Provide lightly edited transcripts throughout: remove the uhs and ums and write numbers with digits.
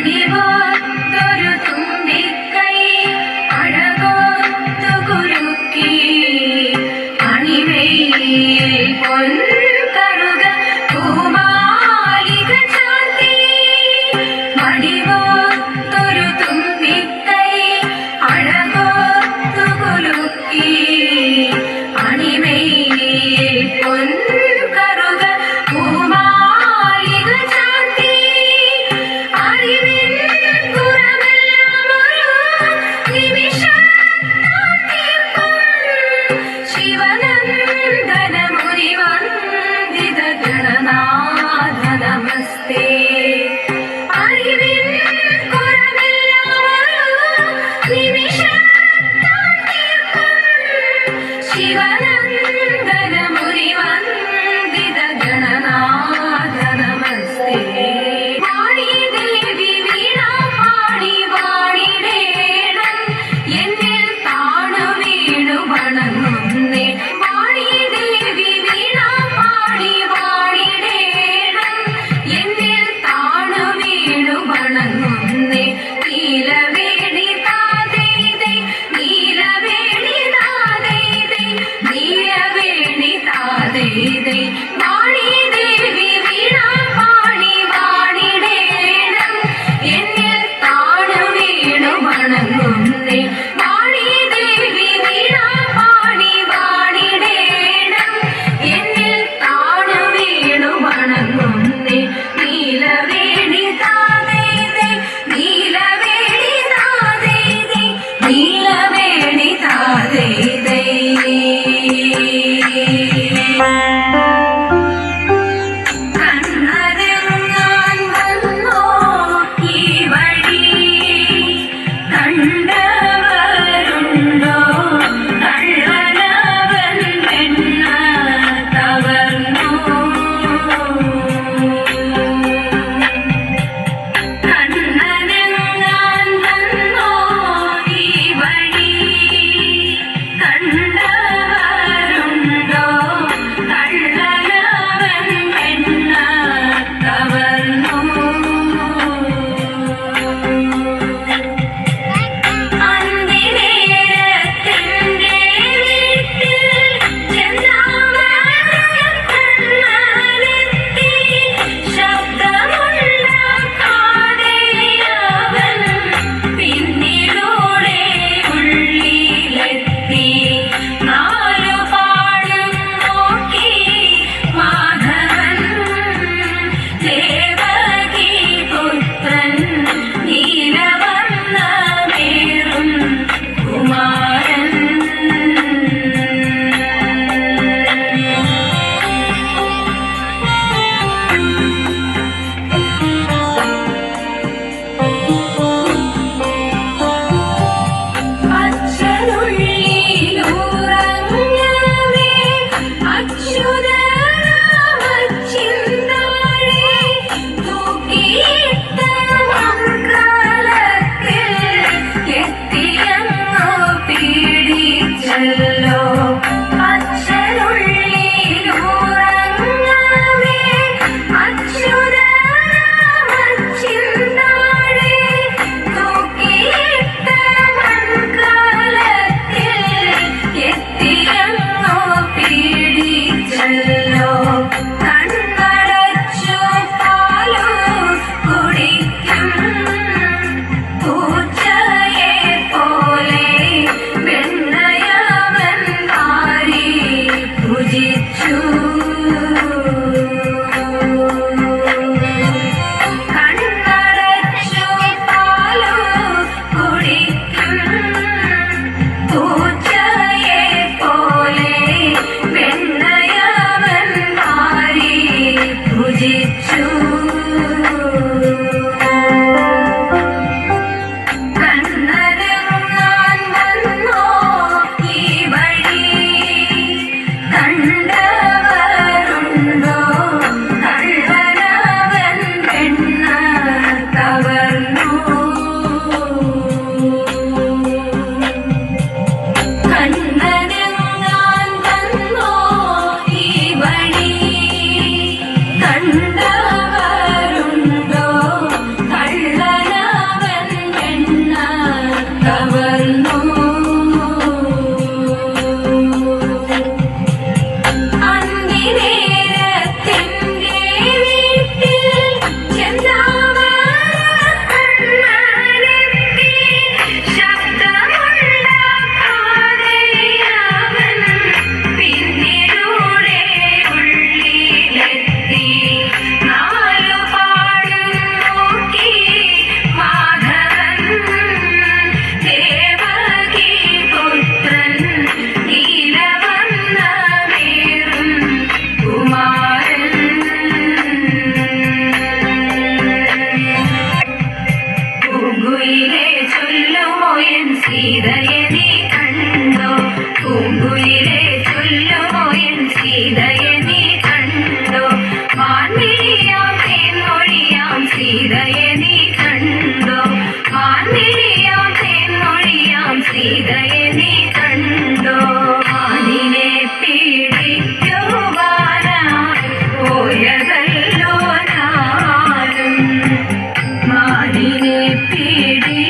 മണിവോത്തൊരു തുമ്പിക്കൈ അഴകോത്തു കുലുക്കി അണിവയിൽ പൊൻകറുക പൂമാലിക ചാർത്തി. മണിവോത്തൊരു തുമ്പിക്കൈ അഴകോത്തു കുലുക്കി അണിവയിൽ പൊൻകറുക പൂമാലിക ചാർത്തി. അറിവിൻ കുറമെല്ലാം ഒരു നിമിഷത്താൽ തീർക്കും ശിവനന്ദനമുനിവന്ദിത ഗണനാഥ നമസ്തേ. അറിവിൻ കുറമെല്ലാം ഒരു നിമിഷത്താൽ തീർക്കും ശിവനന്ദനമുനിവന്ദിത ഗണനാഥ നമസ്തേ. വാണി ദേവി വീണ പാടി വാണിടേണം എന്നിൽ താണു വീണു വണങ്ങുന്നേ. വാണി ദേവി വീണ പാടി വാണിടേണം എന്നിൽ താണു വീണു വണങ്ങുന്നേ. നീലവേണി താതൈതൈ നീലവേണി താതൈതൈ നീലവേണി താതൈതൈ. വാണി ദേവി വീണ പാടി വാണിടേണം എന്നിൽ താണു വീണു വണങ്ങുന്നേ. വാണി ദേവി വീണ പാടി വാണിടേണം എന്നിൽ താണു വീണു വണങ്ങുന്നേ. നീലവേണി താതൈതൈ നീലവേണി താതൈതൈ നീലവേണി താതൈതൈ. കണ്ണതെങ്ങാൻ വന്നോ ഈ വഴി കണ്ടവരുണ്ടോ കള്ളനവൻ പെണ്ണ കവർന്നു. സീതയെ നീ കണ്ടോ പൂങ്കുയിലെ ചൊല്ലുമോ എൻ സീതയെ നീ കണ്ടോ മാൻമിഴിയാം തേൻമൊഴിയാം സീതയെ നീ കണ്ടോ മാൻമിഴിയാം തേൻമൊഴിയാം സീതയെ നീ കണ്ടോ മാനിനെ പീഡിക്കുവാനായി പോയതല്ലോ ഞാനും മാനിനെ പീഡിക്കുവാനായി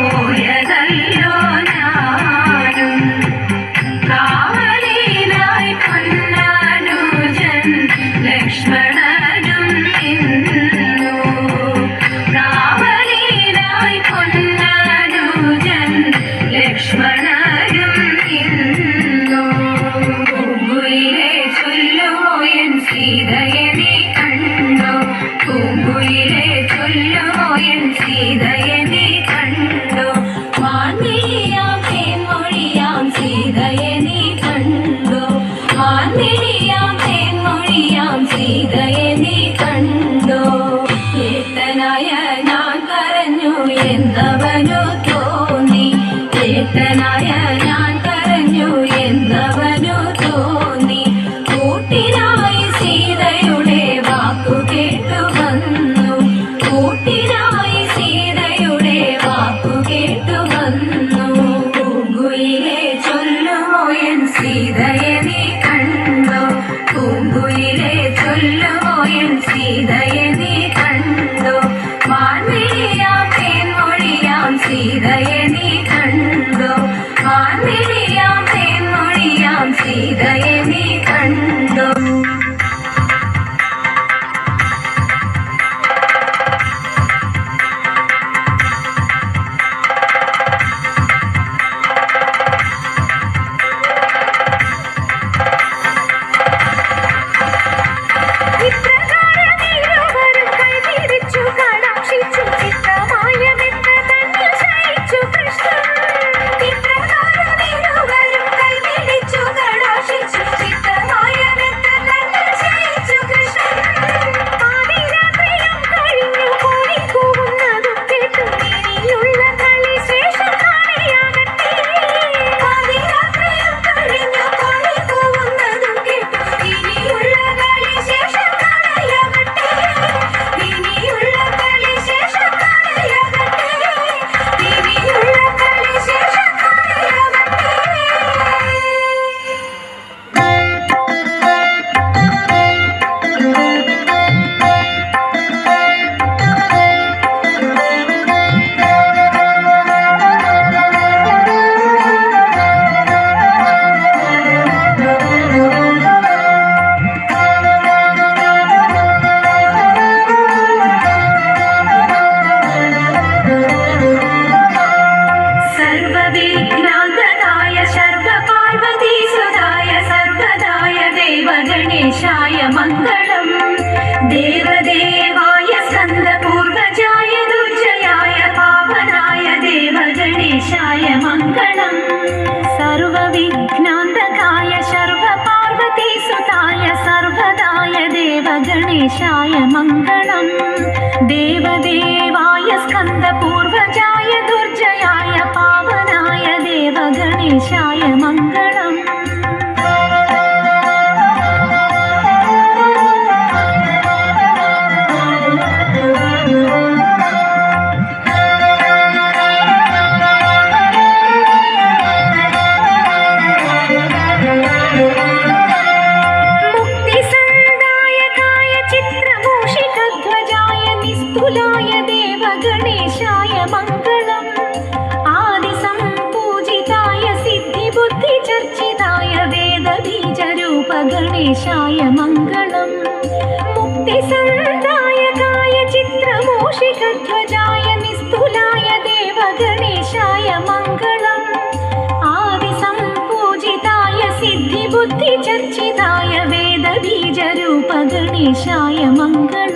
പോയതല്ലോ ഞാനും കാവലിനായി പൊന്നാനുജൻ ലക്ഷ്മണനും നിന്നു കാവലിനായി പൊന്നാനുജൻ ലക്ഷ്മണനും നിന്നു പൂങ്കുയിലെ ചൊല്ലുമോ എൻ സീതയെ നീ കണ്ടോ പൂങ്കുയിലെ ചൊല്ലുമോ എൻ സീതയെ നീ കണ്ടോ മാൻമിഴിയാം തേൻമൊഴിയാം സീതയെ നീ കണ്ടോ മാൻമിഴിയാം തേൻമൊഴിയാം സീതയെ നീ കണ്ടോ ഏട്ടനായ ഞാൻ കരഞ്ഞു എന്നവനു തോന്നി ഏട്ടനായ ഞാൻ കരഞ്ഞു എന്നവനു തോന്നി കൂട്ടിനായി സീതയുടെ വാക്കു കേട്ടു വന്നു കൂട്ടിനായി സീതയുടെ വാക്കു കേട്ടു വന്നു പൂങ്കുയിലെ ചൊല്ലുമോ എൻ സീതയെ നീ കണ്ടോ പൂങ്കുയിലെ ചൊല്ലുമോ എൻ സീതയെ നീ കണ്ടോ മാൻമിഴിയാം തേൻമൊഴിയാം സീതയെ നീ കണ്ടോ മാൻമിഴിയാം തേൻമൊഴിയാം സീതയെ നീ കണ്ടോ ഇപ്രകാരമിരുവരും കൈപിടിച്ചു കടാക്ഷിച്ചു ചിത്രമായ മെത്ത തന്നിൽ ശയിച്ചു കൃഷ്ണൻ ഇപ്രകാരമിരുവരും കൈപിടിച്ചു കടാക്ഷിച്ചു ചിത്രമായ മെത്ത തന്നിൽ ശയിച്ചു കൃഷ്ണൻ പാതിരാത്രിയും കഴിഞ്ഞു കോഴി കൂവുന്നതും കേട്ടു ഇനിയുള്ള കളി ശേഷം നാളെയാകട്ടെ പാതിരാത്രിയും കഴിഞ്ഞു കോഴി കൂവുന്നതും കേട്ടു ഇനിയുള്ള കളി ശേഷം നാളെയാകട്ടെ ഇനിയുള്ള കളി ശേഷം നാളെയാകട്ടെ ഇനിയുള്ള കളി ശേഷം നാളെയാകട്ടെ സർവവിഘ്നാന്തകായ സർവപാർവതീസുതായ സർവദായ ദേവഗണേശായ മംഗളം ദേവദേവായ സ്കന്ദപൂർവജായ ദുർജയായ പാവനായ ദേവഗണേശായ മംഗളം സർവവിഘ്നാന്തകായ സർവപാർവതീസുതായ സർവദായ ദേവഗണേശായ മംഗളം ദേവദേവായ സ്കന്ദപൂർവജായ ദുർജയായ പാവനായ ദേവഗണേശായ മംഗളം മുക്തിസന്ദായകായ ചിത്രമൂഷികധ്വജായ നിസ്തുലായ ദേവഗണേശായ മംഗളം ആദിസംപൂജിതായ സിദ്ധിബുദ്ധിചർച്ചിതായ വേദബീജരൂപ ഗണേശായ മംഗളം മുക്തിസന്ദായകായ ചിത്രമൂഷികധ്വജായ നിസ്തുലായ ദേവഗണേശായ മംഗളം ആദിസംപൂജിതായ സിദ്ധിബുദ്ധിചർച്ചിതായ വേദബീജരൂപ ഗണേശായ മംഗളം